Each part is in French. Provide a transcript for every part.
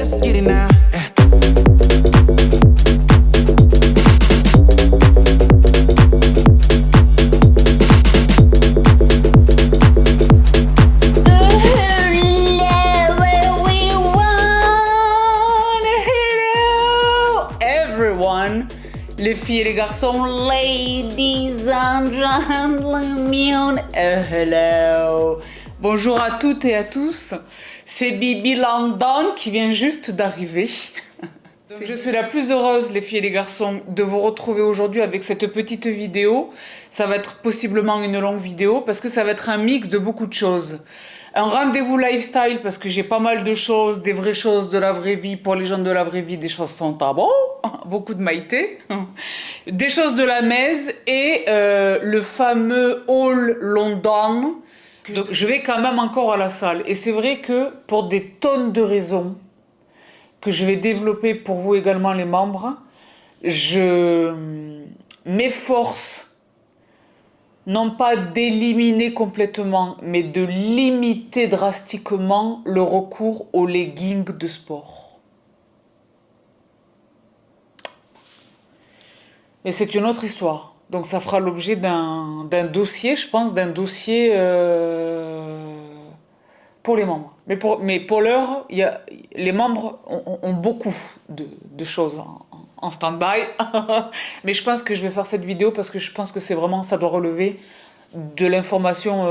Let's get it now. Les filles et les garçons, ladies and gentlemen, hello. Bonjour à toutes et à tous, c'est Bibi London qui vient juste d'arriver. Donc je suis la plus heureuse, les filles et les garçons, de vous retrouver aujourd'hui avec cette petite vidéo. Ça va être possiblement une longue vidéo parce que ça va être un mix de beaucoup de choses. Un rendez-vous lifestyle parce que j'ai pas mal de choses, des vraies choses de la vraie vie. Pour les gens de la vraie vie, des choses sont à bon, beaucoup de maïté. Des choses de la messe et le fameux Hall London. Donc je vais quand même encore à la salle. Et c'est vrai que pour des tonnes de raisons que je vais développer pour vous également les membres, je m'efforce non pas d'éliminer complètement, mais de limiter drastiquement le recours aux leggings de sport. Mais c'est une autre histoire. Donc ça fera l'objet d'un dossier, je pense, d'un dossier pour les membres. Mais pour l'heure, les membres ont beaucoup de choses en stand-by. Mais je pense que je vais faire cette vidéo parce que je pense que c'est vraiment, ça doit relever de l'information.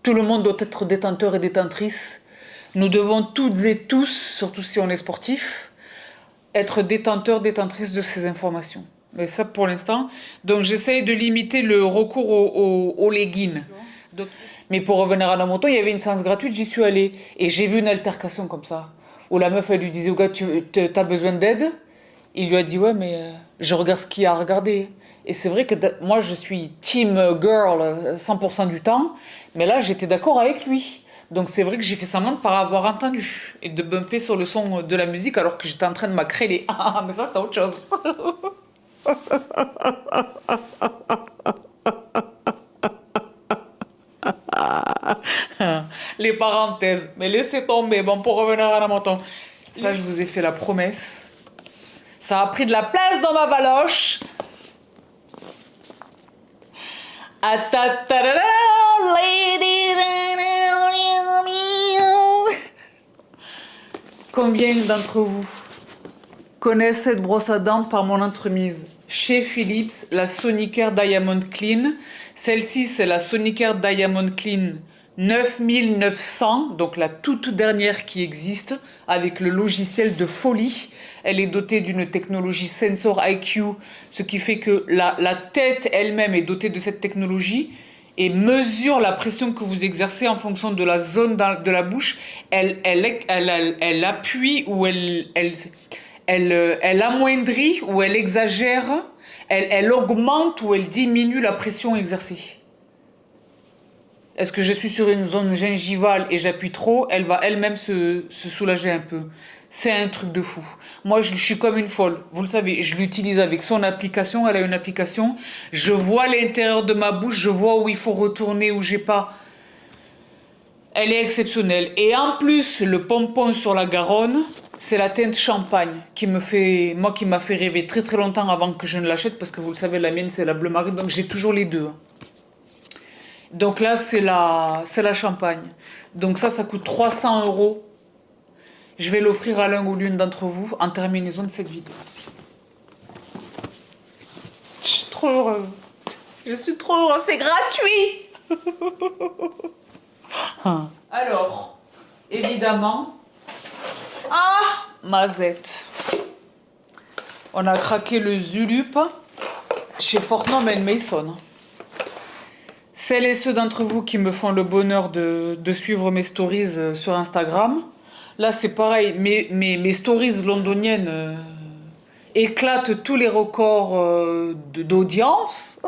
Tout le monde doit être détenteur et détentrice. Nous devons toutes et tous, surtout si on est sportif, être détenteur, détentrice de ces informations. Mais ça pour l'instant. Donc j'essaye de limiter le recours aux leggings. Donc, mais pour revenir à la moto, il y avait une séance gratuite, j'y suis allée. Et j'ai vu une altercation comme ça. Où la meuf, elle lui disait au gars, t'as besoin d'aide? Il lui a dit, ouais, mais je regarde ce qu'il y a à regarder. Et c'est vrai que moi, je suis team girl 100% du temps. Mais là, j'étais d'accord avec lui. Donc c'est vrai que j'ai fait semblant de ne pas avoir entendu. Et de bumper sur le son de la musique alors que j'étais en train de m'accréler. Ah, mais ça, c'est autre chose. Les parenthèses, mais laissez tomber. Bon, pour revenir à la moto, ça, je vous ai fait la promesse. Ça a pris de la place dans ma valoche. Combien d'entre vous connaissent cette brosse à dents par mon entremise? Chez Philips, la Sonicare Diamond Clean. Celle-ci, c'est la Sonicare Diamond Clean 9900, donc la toute dernière qui existe, avec le logiciel de folie. Elle est dotée d'une technologie Sensor IQ, ce qui fait que la tête elle-même est dotée de cette technologie et mesure la pression que vous exercez en fonction de la zone de la bouche. Elle appuie ou elle amoindrit ou elle exagère, elle augmente ou elle diminue la pression exercée. Est-ce que je suis sur une zone gingivale et j'appuie trop, elle va elle-même se soulager un peu. C'est un truc de fou. Moi, je suis comme une folle. Vous le savez, je l'utilise avec son application. Elle a une application. Je vois l'intérieur de ma bouche. Je vois où il faut retourner, où j'ai pas. Elle est exceptionnelle. Et en plus, le pompon sur la Garonne, c'est la teinte champagne qui m'a fait rêver très très longtemps avant que je ne l'achète parce que vous le savez, la mienne, c'est la bleu marine. Donc j'ai toujours les deux. Donc là, c'est la champagne. Donc ça coûte 300 €. Je vais l'offrir à l'un ou l'une d'entre vous en terminaison de cette vidéo. Je suis trop heureuse. Je suis trop heureuse, c'est gratuit. Alors, évidemment, Mazette. On a craqué le Zulup chez Fortnum & Mason. Celles et ceux d'entre vous qui me font le bonheur de suivre mes stories sur Instagram, là c'est pareil, mes stories londoniennes éclatent tous les records d'audience.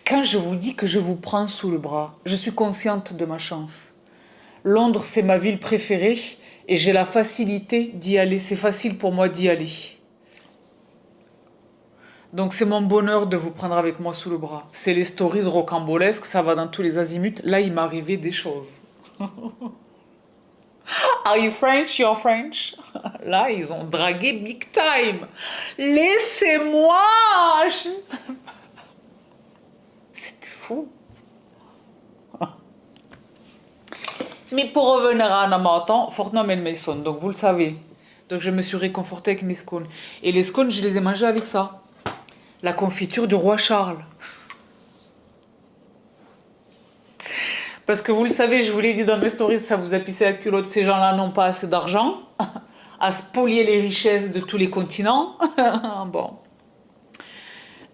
Quand je vous dis que je vous prends sous le bras, je suis consciente de ma chance. Londres, c'est ma ville préférée et j'ai la facilité d'y aller. C'est facile pour moi d'y aller. Donc c'est mon bonheur de vous prendre avec moi sous le bras. C'est les stories rocambolesques, ça va dans tous les azimuts. Là, il m'est arrivé des choses. Are you French? You're French? Là, ils ont dragué big time. Laissez-moi! C'était fou. Mais pour revenir à Namatan, Fortnum Mason, donc vous le savez. Donc je me suis réconfortée avec mes scones. Et les scones, je les ai mangés avec ça. La confiture du roi Charles. Parce que vous le savez, je vous l'ai dit dans mes stories, ça vous a pissé la culotte. Ces gens-là n'ont pas assez d'argent à spolier les richesses de tous les continents. Bon.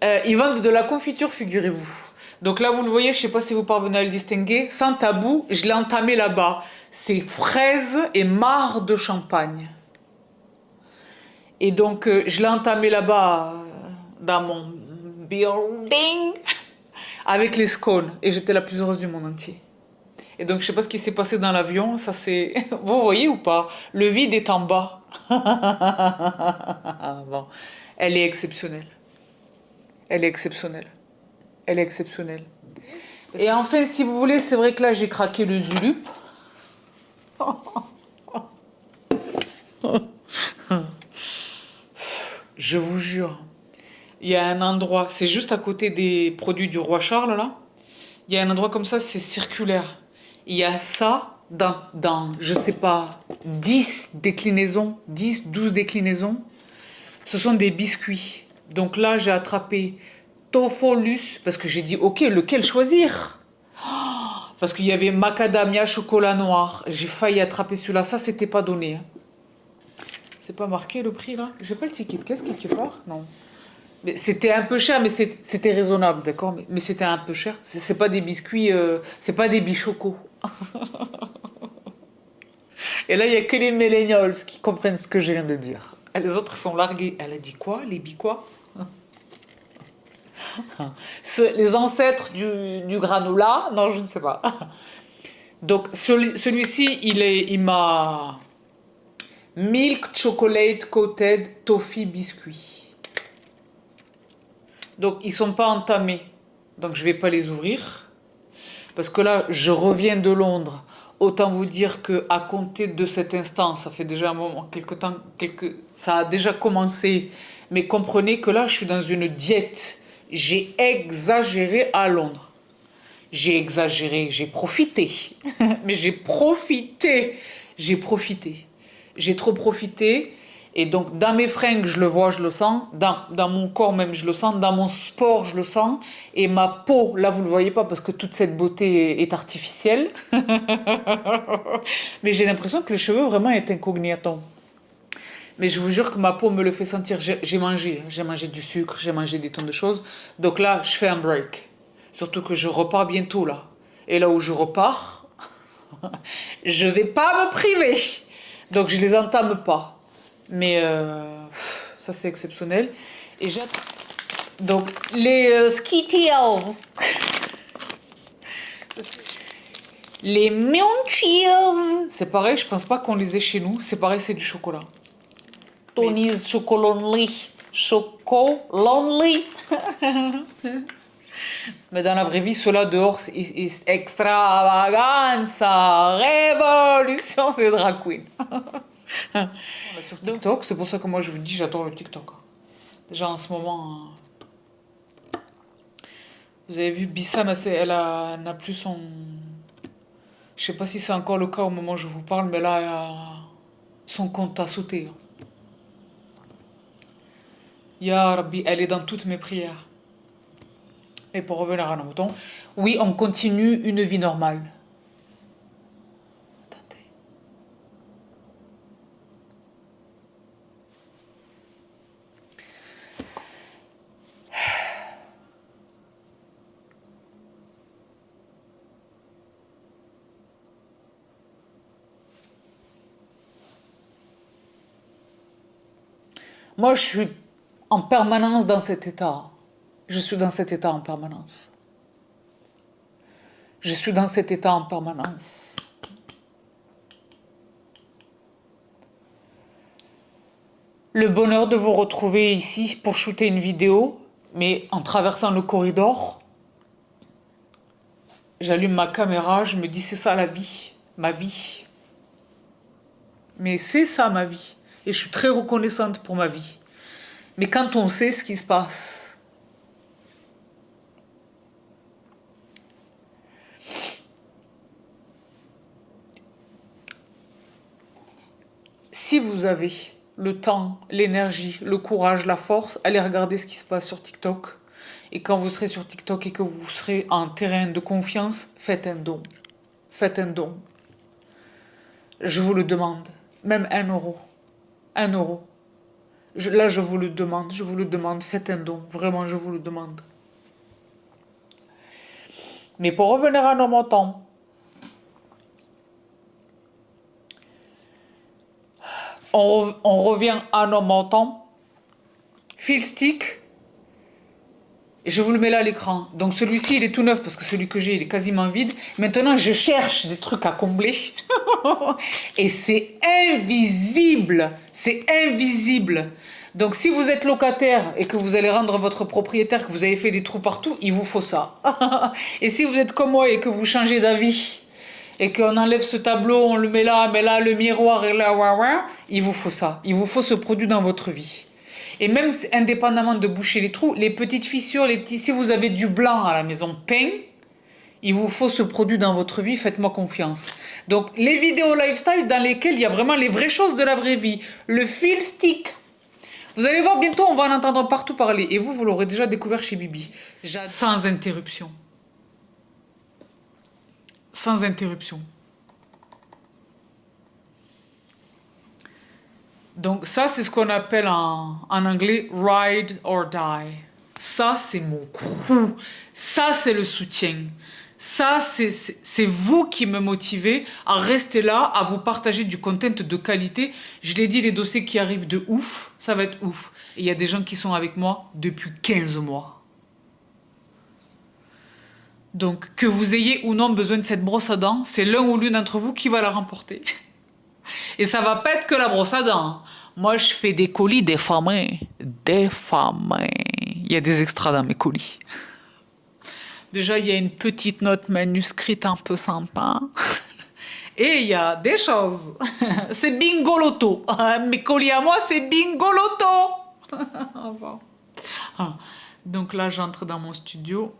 Ils vendent de la confiture, figurez-vous. Donc là, vous le voyez, je ne sais pas si vous parvenez à le distinguer. Sans tabou, je l'ai entamé là-bas. C'est fraises et marc de champagne. Et donc, je l'ai entamé là-bas, dans mon building, avec les scones. Et j'étais la plus heureuse du monde entier. Et donc, je sais pas ce qui s'est passé dans l'avion. Ça, c'est... Vous voyez ou pas? Le vide est en bas. Bon. Elle est exceptionnelle. Elle est exceptionnelle. Elle est exceptionnelle. Et enfin, si vous voulez, c'est vrai que là, j'ai craqué le Zulup. Je vous jure. Il y a un endroit, c'est juste à côté des produits du roi Charles, là. Il y a un endroit comme ça, c'est circulaire. Il y a ça dans, je sais pas, 10 déclinaisons, 10, 12 déclinaisons. Ce sont des biscuits. Donc là, j'ai attrapé Tofolus, parce que j'ai dit, ok, lequel choisir? Parce qu'il y avait macadamia, chocolat noir. J'ai failli attraper celui-là. Ça, c'était pas donné. Hein. C'est pas marqué le prix, là? J'ai pas le ticket de caisse quelque part? Non. Mais c'était un peu cher, mais c'était raisonnable, d'accord? Mais c'était un peu cher. C'est pas des biscuits, c'est pas des bichocos. Et là, il y a que les millennials qui comprennent ce que je viens de dire. Les autres sont largués. Elle a dit quoi? Les bi quoi? Les ancêtres du granola? Non, je ne sais pas. Donc, celui-ci, il m'a... Milk Chocolate Coated Toffee Biscuit. Donc, ils sont pas entamés. Donc, je vais pas les ouvrir. Parce que là, je reviens de Londres. Autant vous dire que à compter de cet instant, ça fait déjà un moment, ça a déjà commencé. Mais comprenez que là, je suis dans une diète. J'ai exagéré à Londres. J'ai exagéré, j'ai profité. Mais j'ai profité. J'ai profité. J'ai trop profité. Et donc, dans mes fringues, je le vois, je le sens. Dans mon corps même, je le sens. Dans mon sport, je le sens. Et ma peau, là, vous ne le voyez pas parce que toute cette beauté est artificielle. Mais j'ai l'impression que le cheveu vraiment est incognito. Mais je vous jure que ma peau me le fait sentir. J'ai mangé du sucre, j'ai mangé des tonnes de choses. Donc là, je fais un break. Surtout que je repars bientôt, là. Et là où je repars, je vais pas me priver. Donc, je les entame pas. Mais ça, c'est exceptionnel. Et j'ai... Donc, les Skittles. Les Munchies. C'est pareil, je pense pas qu'on les ait chez nous. C'est pareil, c'est du chocolat. Tony's Chocolonely. Chocolonely. Mais dans la vraie vie, ceux-là dehors, c'est extravaganza, révolution, c'est drag queen. Sur TikTok, c'est pour ça que moi je vous dis, j'adore le TikTok. Déjà en ce moment, vous avez vu Bissam, elle n'a plus son... Je sais pas si c'est encore le cas au moment où je vous parle, mais là, son compte a sauté. Ya Rabbi, elle est dans toutes mes prières. Et pour revenir à nos moutons, oui, on continue une vie normale. Attendez. Moi, je suis en permanence dans cet état. Je suis dans cet état en permanence. Je suis dans cet état en permanence. Le bonheur de vous retrouver ici pour shooter une vidéo, mais en traversant le corridor, j'allume ma caméra, je me dis c'est ça la vie, ma vie. Mais c'est ça ma vie. Et je suis très reconnaissante pour ma vie. Mais quand on sait ce qui se passe, si vous avez le temps, l'énergie, le courage, la force, allez regarder ce qui se passe sur TikTok. Et quand vous serez sur TikTok et que vous serez en terrain de confiance, faites un don. Faites un don. Je vous le demande. Même 1 euro. 1 euro. Là, je vous le demande. Faites un don. Vraiment, je vous le demande. Mais pour revenir à nos montants, on revient à nos montants. Fil stick. Je vous le mets là à l'écran. Donc celui-ci, il est tout neuf parce que celui que j'ai, il est quasiment vide. Maintenant, je cherche des trucs à combler. Et c'est invisible. C'est invisible. Donc si vous êtes locataire et que vous allez rendre votre propriétaire, que vous avez fait des trous partout, il vous faut ça. Et si vous êtes comme moi et que vous changez d'avis, et qu'on enlève ce tableau, on le met là, mais là, le miroir est là, il vous faut ça. Il vous faut ce produit dans votre vie. Et même indépendamment de boucher les trous, les petites fissures, si vous avez du blanc à la maison peint, il vous faut ce produit dans votre vie, faites-moi confiance. Donc les vidéos lifestyle dans lesquelles il y a vraiment les vraies choses de la vraie vie. Le fil stick. Vous allez voir bientôt, on va en entendre partout parler. Et vous l'aurez déjà découvert chez Bibi. Sans interruption. Sans interruption. Donc ça, c'est ce qu'on appelle en anglais « ride or die ». Ça, c'est mon crew. Ça, c'est le soutien. Ça, c'est vous qui me motivez à rester là, à vous partager du content de qualité. Je l'ai dit, les dossiers qui arrivent de ouf, ça va être ouf. Et il y a des gens qui sont avec moi depuis 15 mois. Donc, que vous ayez ou non besoin de cette brosse à dents, c'est l'un ou l'une d'entre vous qui va la remporter. Et ça va pas être que la brosse à dents. Moi, je fais des colis défamés. Défamés. Il y a des extras dans mes colis. Déjà, il y a une petite note manuscrite un peu sympa. Et il y a des choses. C'est bingo loto. Mes colis à moi, c'est bingo loto. Donc là, j'entre dans mon studio.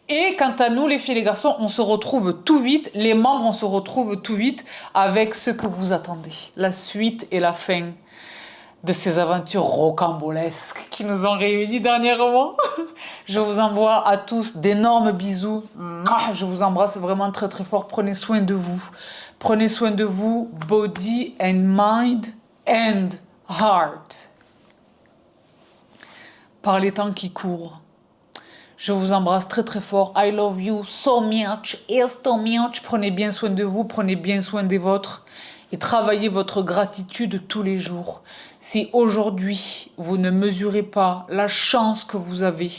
Et quant à nous, les filles et les garçons, on se retrouve tout vite. Les membres, on se retrouve tout vite avec ce que vous attendez. La suite et la fin de ces aventures rocambolesques qui nous ont réunis dernièrement. Je vous envoie à tous d'énormes bisous. Je vous embrasse vraiment très très fort. Prenez soin de vous. Prenez soin de vous, body and mind and heart. Par les temps qui courent. Je vous embrasse très très fort. I love you so much. So much. Prenez bien soin de vous, prenez bien soin des vôtres et travaillez votre gratitude tous les jours. Si aujourd'hui vous ne mesurez pas la chance que vous avez,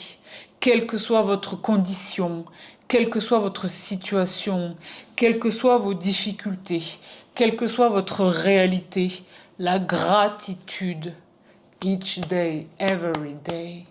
quelle que soit votre condition, quelle que soit votre situation, quelles que soient vos difficultés, quelle que soit votre réalité, la gratitude, each day, every day.